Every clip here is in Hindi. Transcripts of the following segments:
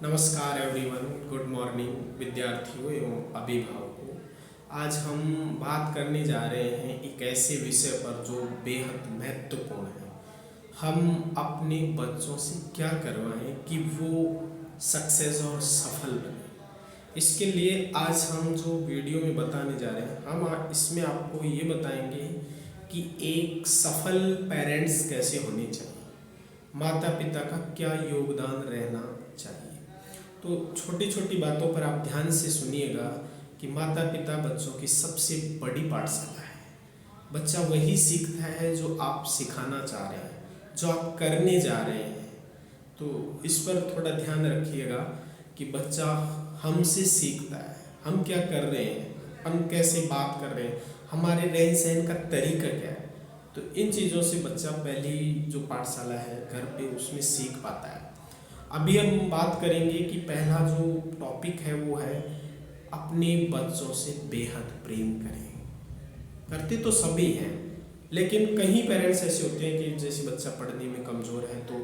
नमस्कार एवरीवन, गुड मॉर्निंग विद्यार्थियों एवं अभिभावकों। आज हम बात करने जा रहे हैं एक ऐसे विषय पर जो बेहद महत्वपूर्ण है। हम अपने बच्चों से क्या करवाएं कि वो सक्सेस और सफल बने। इसके लिए आज हम जो वीडियो में बताने जा रहे हैं, हम इसमें आपको ये बताएंगे कि एक सफल पेरेंट्स कैसे होने चाहिए, माता पिता का क्या योगदान रहना चाहिए। तो छोटी छोटी बातों पर आप ध्यान से सुनिएगा कि माता पिता बच्चों की सबसे बड़ी पाठशाला है। बच्चा वही सीखता है जो आप सिखाना चाह रहे हैं, जो आप करने जा रहे हैं। तो इस पर थोड़ा ध्यान रखिएगा कि बच्चा हमसे सीखता है, हम क्या कर रहे हैं, हम कैसे बात कर रहे हैं, हमारे रहन सहन का तरीका क्या है। तो इन चीज़ों से बच्चा पहली जो पाठशाला है घर पे, उसमें सीख पाता है। अभी हम बात करेंगे कि पहला जो टॉपिक है वो है अपने बच्चों से बेहद प्रेम करें। करते तो सभी हैं, लेकिन कई पेरेंट्स ऐसे होते हैं कि जैसे बच्चा पढ़ने में कमज़ोर है तो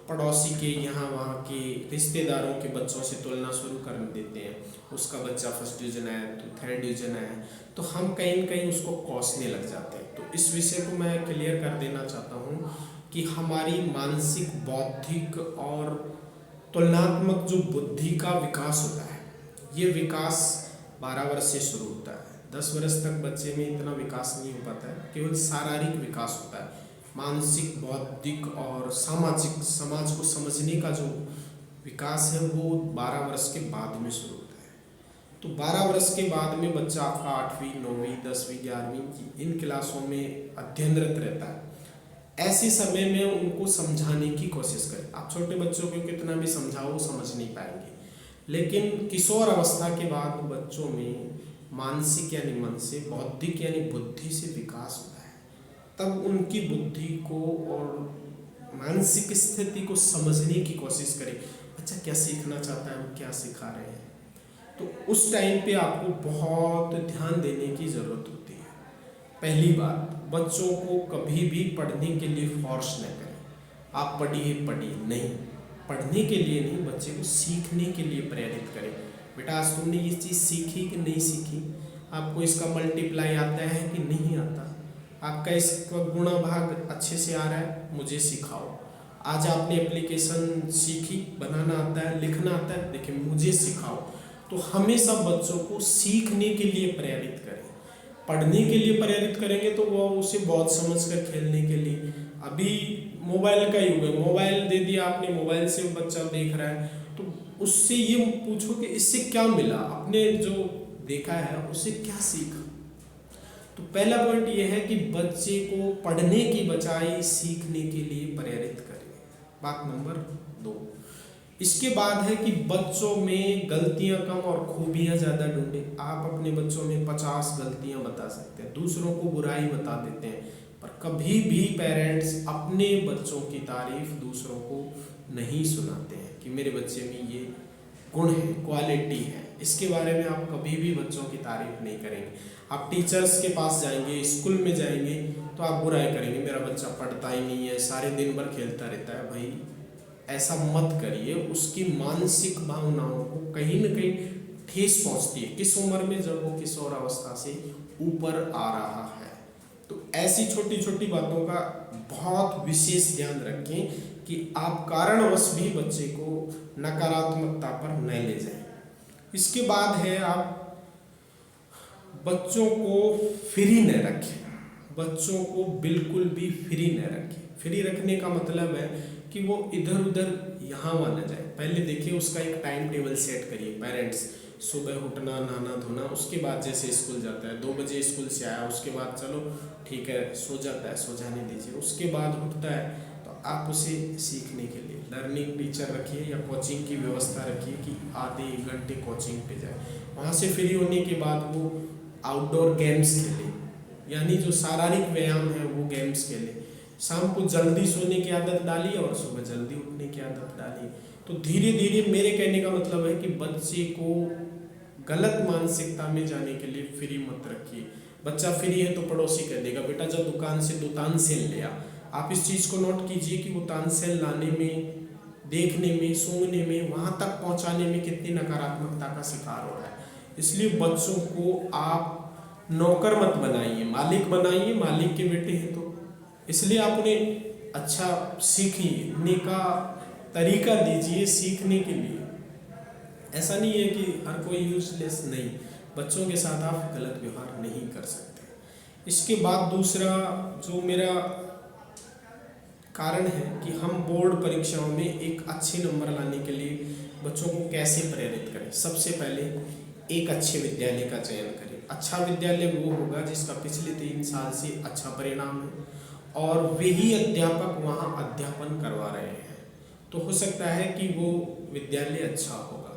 पड़ोसी के, यहाँ वहाँ के रिश्तेदारों के बच्चों से तुलना शुरू कर देते हैं। उसका बच्चा फर्स्ट डिवीज़न आया तो थर्ड डिवीज़न आया, तो हम कहीं न कहीं उसको कोसने लग जाते हैं। तो इस विषय को मैं क्लियर कर देना चाहता हूँ कि हमारी मानसिक, बौद्धिक और तुलनात्मक जो बुद्धि का विकास होता है, ये विकास 12 वर्ष से शुरू होता है। 10 वर्ष तक बच्चे में इतना विकास नहीं हो पाता है, केवल शारीरिक विकास होता है। मानसिक, बौद्धिक और सामाजिक, समाज को समझने का जो विकास है वो 12 वर्ष के बाद में शुरू होता है। तो 12 वर्ष के बाद में बच्चा आपका 8वीं, 9वीं, 10वीं, 11वीं इन क्लासों में अध्ययनरत रहता है। ऐसे समय में उनको समझाने की कोशिश करें। आप छोटे बच्चों को कितना भी समझाओ समझ नहीं पाएंगे, लेकिन किशोर अवस्था के बाद बच्चों में मानसिक यानी मन से, बौद्धिक यानी बुद्धि से विकास होता है। तब उनकी बुद्धि को और मानसिक स्थिति को समझने की कोशिश करें। बच्चा क्या सीखना चाहता है, हम क्या सिखा रहे हैं। तो उस टाइम पे आपको बहुत ध्यान देने की ज़रूरत होती है। पहली बात, बच्चों को कभी भी पढ़ने के लिए फोर्स न करें। आप पढ़िए पढ़िए नहीं, पढ़ने के लिए नहीं, बच्चे को सीखने के लिए प्रेरित करें। बेटा आज तुमने ये चीज़ सीखी कि नहीं सीखी, आपको इसका मल्टीप्लाई आता है कि नहीं आता, आपका इसका गुणा भाग अच्छे से आ रहा है, मुझे सिखाओ। आज आपने एप्लीकेशन सीखी, बनाना आता है, लिखना आता है, देखिए मुझे सिखाओ। तो हमेशा बच्चों को सीखने के लिए प्रेरित करें। पढ़ने के लिए प्रेरित करेंगे तो वो उसे बहुत समझ कर खेलने के लिए। अभी मोबाइल का युग है, मोबाइल दे दिया आपने, मोबाइल से बच्चा देख रहा है, तो उससे ये पूछो कि इससे क्या मिला, आपने जो देखा है उससे क्या सीखा। तो पहला पॉइंट ये है कि बच्चे को पढ़ने की बजाय सीखने के लिए प्रेरित करें। बात नंबर 2, इसके बाद है कि बच्चों में गलतियां कम और खूबियां ज़्यादा ढूंढें। आप अपने बच्चों में 50 गलतियां बता सकते हैं, दूसरों को बुराई बता देते हैं, पर कभी भी पेरेंट्स अपने बच्चों की तारीफ दूसरों को नहीं सुनाते हैं कि मेरे बच्चे में ये गुण है, क्वालिटी है। इसके बारे में आप कभी भी बच्चों की तारीफ नहीं करेंगे। आप टीचर्स के पास जाएंगे, स्कूल में जाएंगे तो आप बुराई करेंगे, मेरा बच्चा पढ़ता ही नहीं है, सारे दिन भर खेलता रहता है। भाई ऐसा मत करिए, उसकी मानसिक भावनाओं को कहीं न कहीं ठेस पहुंचती है। किस उम्र में, जब वो किशोर अवस्था से ऊपर आ रहा है। तो ऐसी छोटी छोटी बातों का बहुत विशेष ध्यान रखें कि आप कारणवश भी बच्चे को नकारात्मकता पर न ले जाएं। इसके बाद है आप बच्चों को फ्री न रखें। बच्चों को बिल्कुल भी फ्री न रखें। फ्री रखने का मतलब है कि वो इधर उधर यहाँ वहाँ न जाए। पहले देखिए उसका एक टाइम टेबल सेट करिए। पेरेंट्स सुबह उठना, नहाना धोना, उसके बाद जैसे स्कूल जाता है 2 बजे स्कूल से आया, उसके बाद चलो ठीक है सो जाता है, सो जाने दीजिए। उसके बाद उठता है तो आप उसे सीखने के लिए लर्निंग टीचर रखिए या कोचिंग की व्यवस्था रखिए कि आधे 1 घंटे कोचिंग पे जाए। वहाँ से फ्री होने के बाद वो आउटडोर गेम्स खेले, यानी जो शारीरिक व्यायाम है वो गेम्स खेले। शाम को जल्दी सोने की आदत डालिए और सुबह जल्दी उठने की आदत डालिए। तो धीरे धीरे, मेरे कहने का मतलब है कि बच्चे को गलत मानसिकता में जाने के लिए फ्री मत रखिए। बच्चा फ्री है तो पड़ोसी कह देगा बेटा जब दुकान से 2 तानसेन ले आ। आप इस चीज़ को नोट कीजिए कि वो तानसेन लाने में देखने में, सूंघने में, वहाँ तक पहुँचाने में कितनी नकारात्मकता का शिकार हो रहा है। इसलिए बच्चों को आप नौकर मत बनाइए, मालिक बनाइए, मालिक के बेटे हैं तो। इसलिए आप उन्हें अच्छा सीखने का तरीका दीजिए सीखने के लिए। ऐसा नहीं है कि हर कोई यूजलेस, नहीं, बच्चों के साथ आप गलत व्यवहार नहीं कर सकते। इसके बाद दूसरा जो मेरा कारण है कि हम बोर्ड परीक्षाओं में एक अच्छे नंबर लाने के लिए बच्चों को कैसे प्रेरित करें। सबसे पहले एक अच्छे विद्यालय का चयन करें। अच्छा विद्यालय वो होगा जिसका पिछले 3 साल से अच्छा परिणाम है और वही अध्यापक वहाँ अध्यापन करवा रहे हैं, तो हो सकता है कि वो विद्यालय अच्छा होगा।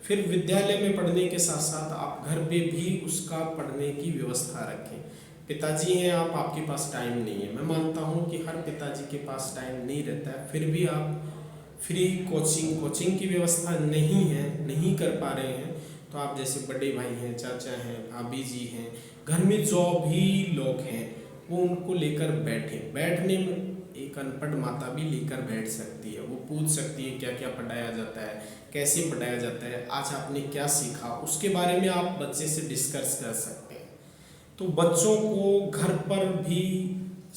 फिर विद्यालय में पढ़ने के साथ साथ आप घर पे भी उसका पढ़ने की व्यवस्था रखें। पिताजी हैं आप, आपके पास टाइम नहीं है, मैं मानता हूँ कि हर पिताजी के पास टाइम नहीं रहता है, फिर भी आप फ्री कोचिंग की व्यवस्था नहीं कर पा रहे हैं, तो आप जैसे बड़े भाई हैं, चाचा हैं, भाभी जी हैं, घर में जो भी लोग हैं वो उनको लेकर बैठने में एक अनपढ़ माता भी लेकर बैठ सकती है। वो पूछ सकती है क्या क्या पढ़ाया जाता है, कैसे पढ़ाया जाता है, आज आपने क्या सीखा, उसके बारे में आप बच्चे से डिस्कस कर सकते हैं। तो बच्चों को घर पर भी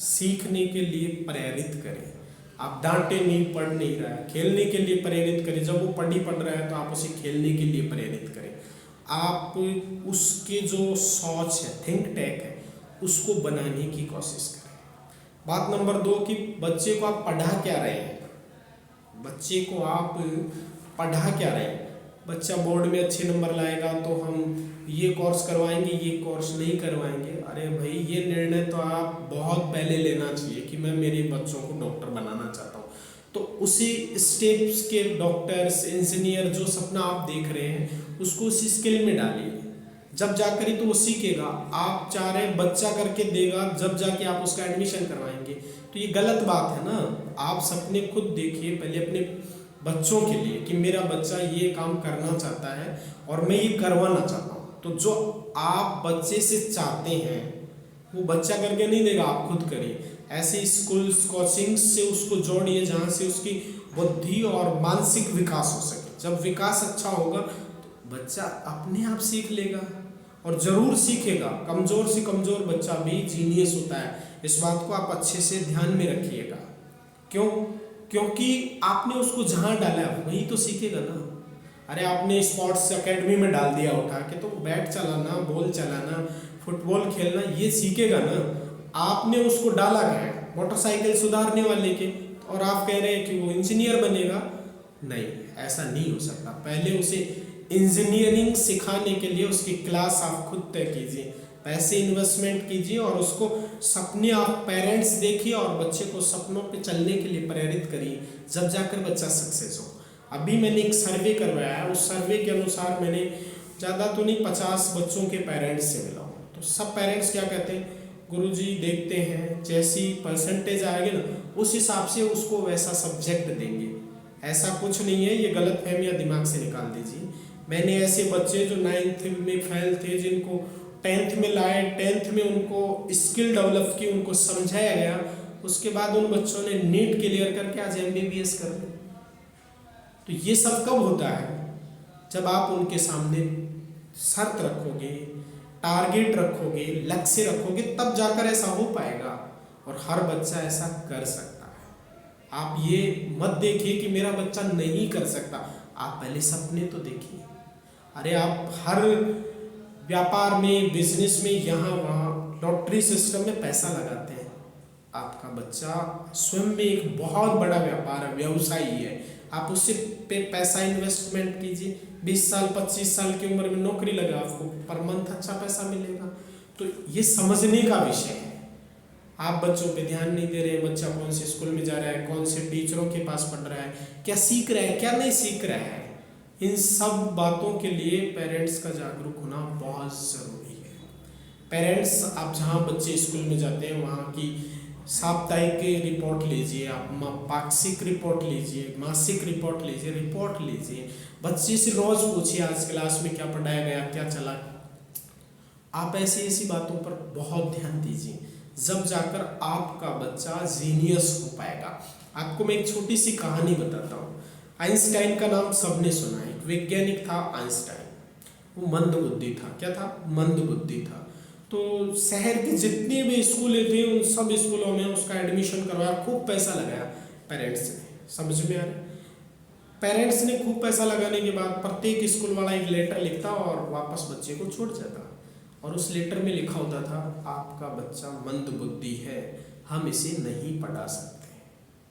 सीखने के लिए प्रेरित करें। आप डांटे नहीं, पढ़ नहीं रहा है, खेलने के लिए प्रेरित करें। जब वो पढ़ रहा है तो आप उसे खेलने के लिए प्रेरित करें। आप उसके जो सोच है, थिंक टैंक है, उसको बनाने की कोशिश करें। बात नंबर 2 कि बच्चे को आप पढ़ा क्या रहे हैं। बच्चे को आप पढ़ा क्या रहे हैं। बच्चा बोर्ड में अच्छे नंबर लाएगा तो हम ये कोर्स करवाएंगे, ये कोर्स नहीं करवाएंगे। अरे भाई, ये निर्णय तो आप बहुत पहले लेना चाहिए कि मैं मेरे बच्चों को डॉक्टर बनाना चाहता हूँ, तो उसी स्टेप्स के डॉक्टर्स, इंजीनियर जो सपना आप देख रहे हैं उसको उसी स्किल में डालिए। जब जाकर ही तो वो सीखेगा। आप चाह रहे बच्चा करके देगा, जब जाके आप उसका एडमिशन करवाएंगे, तो ये गलत बात है ना। आप सपने खुद देखिए पहले अपने बच्चों के लिए कि मेरा बच्चा ये काम करना चाहता है और मैं ये करवाना चाहता हूँ। तो जो आप बच्चे से चाहते हैं वो बच्चा करके नहीं देगा, आप खुद करिए। ऐसे स्कूल कोचिंग से उसको जोड़िए जहाँ से उसकी बुद्धि और मानसिक विकास हो सके। जब विकास अच्छा होगा तो बच्चा अपने आप सीख लेगा और ज़रूर सीखेगा। कमज़ोर से कमज़ोर बच्चा भी जीनियस होता है, इस बात को आप अच्छे से ध्यान में रखिएगा। क्योंकि आपने उसको जहाँ डाला है वही तो सीखेगा ना। अरे आपने स्पोर्ट्स एकेडमी में डाल दिया उठा के, तो बैट चलाना, बॉल चलाना, फुटबॉल खेलना ये सीखेगा ना। आपने उसको डाला है मोटरसाइकिल सुधारने वाले के, और आप कह रहे हैं कि वो इंजीनियर बनेगा। नहीं, ऐसा नहीं हो सकता। पहले उसे इंजीनियरिंग सिखाने के लिए उसकी क्लास आप खुद तय कीजिए, पैसे इन्वेस्टमेंट कीजिए और उसको सपने आप पेरेंट्स देखिए और बच्चे को सपनों पे चलने के लिए प्रेरित करिए, जब जाकर बच्चा सक्सेस हो। अभी मैंने एक सर्वे करवाया है, उस सर्वे के अनुसार मैंने ज़्यादा तो नहीं 50 बच्चों के पेरेंट्स से मिला हूँ। तो सब पेरेंट्स क्या कहते हैं, गुरुजी देखते हैं जैसी परसेंटेज आएगी ना उस हिसाब से उसको वैसा सब्जेक्ट देंगे। ऐसा कुछ नहीं है, ये गलत फहमियाँ दिमाग से निकाल दीजिए। मैंने ऐसे बच्चे जो 9th में फेल थे, जिनको 10th में लाए, 10th में उनको स्किल डेवलप की, उनको समझाया गया, उसके बाद उन बच्चों ने नीट क्लियर करके आज MBBS कर ली। तो ये सब कब होता है, जब आप उनके सामने शर्त रखोगे, टारगेट रखोगे, लक्ष्य रखोगे, तब जाकर ऐसा हो पाएगा और हर बच्चा ऐसा कर सकता है। आप ये मत देखिए कि मेरा बच्चा नहीं कर सकता, आप पहले सपने तो देखिए। अरे आप हर व्यापार में, बिजनेस में, यहाँ वहाँ लॉटरी सिस्टम में पैसा लगाते हैं। आपका बच्चा स्वयं में एक बहुत बड़ा व्यापार है, व्यवसायी है, आप उससे पे पैसा इन्वेस्टमेंट कीजिए। 20 साल 25 साल की उम्र में नौकरी लगा, आपको पर मंथ अच्छा पैसा मिलेगा। तो ये समझने का विषय है। आप बच्चों पे ध्यान नहीं दे रहे, बच्चा कौन से स्कूल में जा रहा है, कौन से टीचरों के पास पढ़ रहा है, क्या सीख रहा है, क्या नहीं सीख रहा है, इन सब बातों के लिए पेरेंट्स का जागरूक होना बहुत ज़रूरी है। पेरेंट्स, आप जहाँ बच्चे स्कूल में जाते हैं वहाँ की साप्ताहिक रिपोर्ट लीजिए, आप पाक्षिक रिपोर्ट लीजिए, मासिक रिपोर्ट लीजिए, बच्चे से रोज़ पूछिए आज क्लास में क्या पढ़ाया गया, क्या चला। आप ऐसी बातों पर बहुत ध्यान दीजिए, जब जाकर आपका बच्चा जीनियस हो पाएगा। आपको मैं एक छोटी सी कहानी बताता हूँ। आइंस्टाइन का नाम सबने सुना है, एक वैज्ञानिक था आइंस्टाइन। वो मंद बुद्धि था। क्या था? मंद बुद्धि था। तो शहर के जितने भी स्कूल थे उन सब स्कूलों में उसका एडमिशन करवाया, खूब पैसा लगाया पेरेंट्स ने। समझ में आ रहा है? पेरेंट्स ने खूब पैसा लगाने के बाद प्रत्येक स्कूल वाला एक लेटर लिखता और वापस बच्चे को छोड़ जाता, और उस लेटर में लिखा होता था आपका बच्चा मंद बुद्धि है, हम इसे नहीं पढ़ा सकते।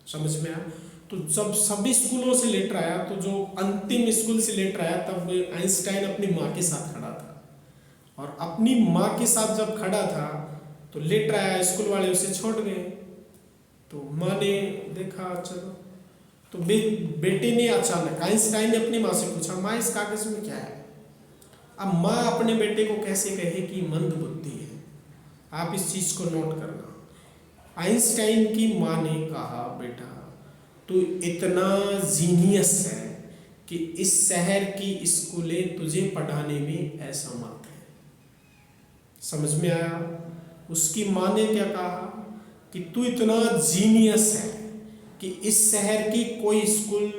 समझ में आया? तो जब सभी स्कूलों से लेटर आया, तो जो अंतिम स्कूल से लेटर आया तब आइंस्टाइन अपनी माँ के साथ खड़ा था, और अपनी माँ के साथ जब खड़ा था तो लेटर आया, स्कूल वाले उसे छोड़ गए। तो माँ ने देखा, चलो। तो बेटे ने अचानक, आइंस्टाइन ने अपनी माँ से पूछा, माँ इस कागज में क्या है? अब माँ अपने बेटे को कैसे कहे कि मंद बुद्धि है? आप इस चीज को नोट करना। आइंस्टाइन की माँ ने कहा, बेटा तू इतना जीनियस है कि इस शहर की स्कूलें तुझे पढ़ाने में असमर्थ है। समझ में आया? उसकी माँ ने क्या कहा कि तू इतना जीनियस है कि इस शहर की कोई स्कूल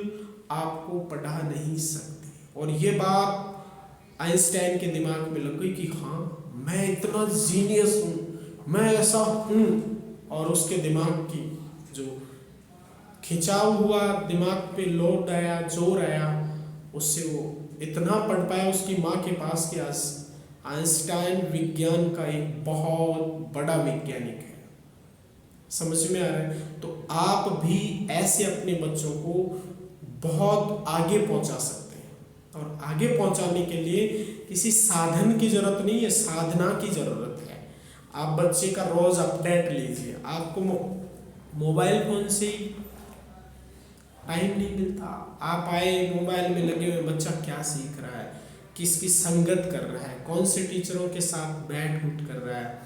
आपको पढ़ा नहीं सकती। और ये बात आइंस्टाइन के दिमाग में लग गई कि हाँ, मैं इतना जीनियस हूँ, मैं ऐसा हूँ। और उसके दिमाग की जो खिंचाव हुआ, दिमाग पे लोड आया, जोर आया, उससे वो इतना पढ़ पाया उसकी माँ के पास कि आज आइंस्टाइन विज्ञान का एक बहुत बड़ा वैज्ञानिक है। समझ में आ रहा है? तो आप भी ऐसे अपने बच्चों को बहुत आगे पहुंचा सकते हैं, और आगे पहुंचाने के लिए किसी साधन की जरूरत नहीं है, साधना की जरूरत है। आप बच्चे का रोज अपडेट लीजिए। आपको मोबाइल फोन से टाइम नहीं मिलता, आप आए मोबाइल में लगे हुए, बच्चा क्या सीख रहा है, किसकी संगत कर रहा है, कौन से टीचरों के साथ बैठ उठ कर रहा है,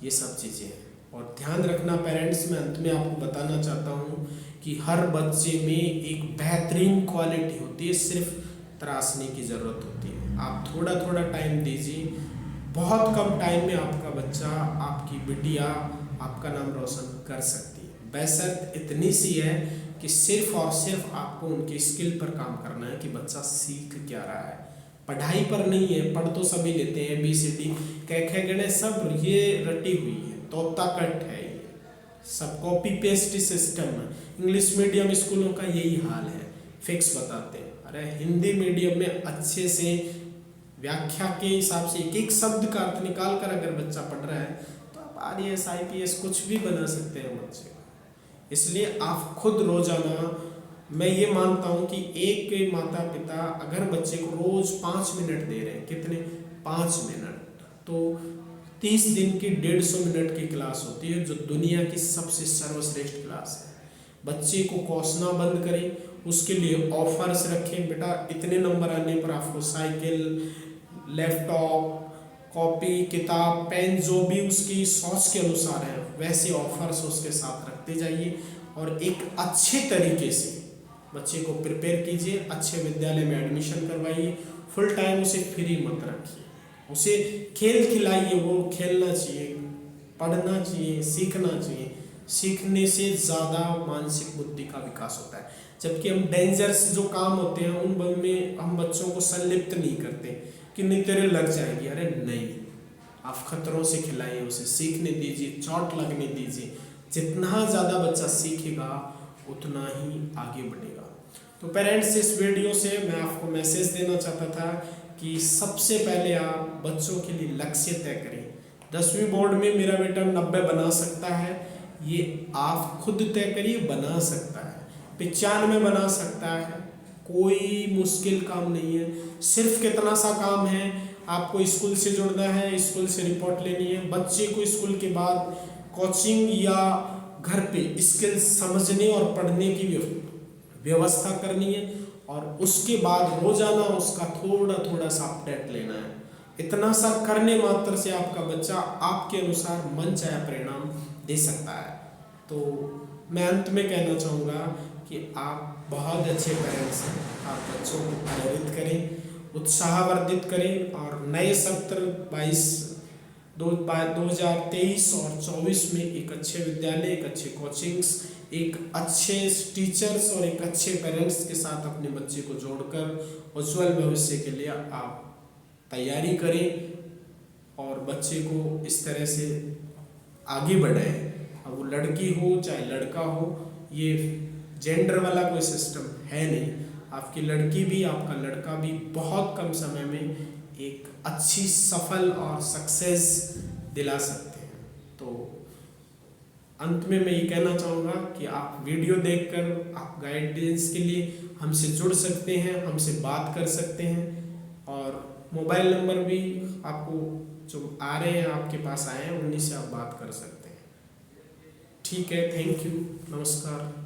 ये सब चीज़ें हैं। और ध्यान रखना पेरेंट्स, मैं अंत में आपको बताना चाहता हूँ कि हर बच्चे में एक बेहतरीन क्वालिटी होती है, सिर्फ तराशने की ज़रूरत होती है। आप थोड़ा थोड़ा टाइम दीजिए, बहुत कम टाइम में आपका बच्चा, आपकी बिटिया आपका नाम रोशन कर सकती है। बशर्त इतनी सी है कि सिर्फ और सिर्फ आपको उनके स्किल पर काम करना है कि बच्चा सीख क्या रहा है। पढ़ाई पर नहीं है, पढ़ तो सभी लेते हैं, ABCD क ख ग सब ये रटी हुई है, तोता कट है, ये सब कॉपी पेस्ट सिस्टम है। इंग्लिश मीडियम स्कूलों का यही हाल है, फिक्स बताते हैं। अरे हिंदी मीडियम में अच्छे से व्याख्या के हिसाब से एक एक शब्द का अर्थ निकाल कर अगर बच्चा पढ़ रहा है तो आप IAS IPS कुछ भी बना सकते हैं बच्चे। इसलिए आप खुद रोजाना, मैं ये मानता हूँ कि एक माता पिता अगर बच्चे को रोज 5 मिनट दे रहे हैं, कितने? 5 मिनट, तो 30 दिन की 150 मिनट की क्लास होती है, जो दुनिया की सबसे सर्वश्रेष्ठ क्लास है। बच्चे को कोसना बंद करें, उसके लिए ऑफर्स रखें। बेटा इतने नंबर आने पर आपको साइकिल, लैपटॉप, कॉपी, किताब, पेन, जो भी उसकी सोच के अनुसार है वैसे ऑफर्स उसके साथ रखते जाइए, और एक अच्छे तरीके से बच्चे को प्रिपेयर कीजिए, अच्छे विद्यालय में एडमिशन करवाइए, फुल टाइम उसे फ्री मत रखिए, उसे खेल खिलाइए, वो खेलना चाहिए, पढ़ना चाहिए, सीखना चाहिए। सीखने से ज़्यादा मानसिक बुद्धि का विकास होता है। जबकि हम डेंजरस जो काम होते हैं उन में हम बच्चों को संलिप्त नहीं करते कि नहीं तेरे लग जाएगी। अरे नहीं, आप खतरों से खिलाइए, उसे सीखने दीजिए, चोट लगने दीजिए। जितना ज़्यादा बच्चा सीखेगा उतना ही आगे बढ़ेगा। तो पेरेंट्स, इस वीडियो से मैं आपको मैसेज देना चाहता था कि सबसे पहले आप बच्चों के लिए लक्ष्य तय करें। 10वीं बोर्ड में मेरा बेटा 90 बना सकता है, ये आप खुद तय करिए। बना सकता है, 95 बना सकता है, कोई मुश्किल काम नहीं है। सिर्फ कितना सा काम है, आपको स्कूल से जुड़ना है, स्कूल से रिपोर्ट लेनी है, बच्चे को स्कूल के बाद कोचिंग या घर पे स्किल समझने और पढ़ने की व्यवस्था करनी है, और उसके बाद रोजाना उसका थोड़ा थोड़ा सा अपडेट लेना है। इतना सा करने मात्र से आपका बच्चा आपके अनुसार मन चाहे परिणाम दे सकता है। तो मैं अंत में कहना चाहूँगा कि आप बहुत अच्छे पेरेंट्स हैं। आप बच्चों को प्रेरित करें, उत्साहवर्धित करें, और नए सत्र 2023 और 24 में एक अच्छे विद्यालय, एक अच्छे कोचिंग्स, एक अच्छे टीचर्स और एक अच्छे पेरेंट्स के साथ अपने बच्चे को जोड़कर उज्जवल भविष्य के लिए आप तैयारी करें और बच्चे को इस तरह से आगे बढ़ाएं। अब वो लड़की हो चाहे लड़का हो, ये जेंडर वाला कोई सिस्टम है नहीं। आपकी लड़की भी आपका लड़का भी बहुत कम समय में एक अच्छी सफल और सक्सेस दिला सकते हैं। तो अंत में मैं ये कहना चाहूँगा कि आप वीडियो देखकर आप गाइडेंस के लिए हमसे जुड़ सकते हैं, हमसे बात कर सकते हैं और मोबाइल नंबर भी आपको जो आ रहे हैं आपके पास आए हैं उन्हीं से आप बात कर सकते हैं। ठीक है, थैंक यू, नमस्कार।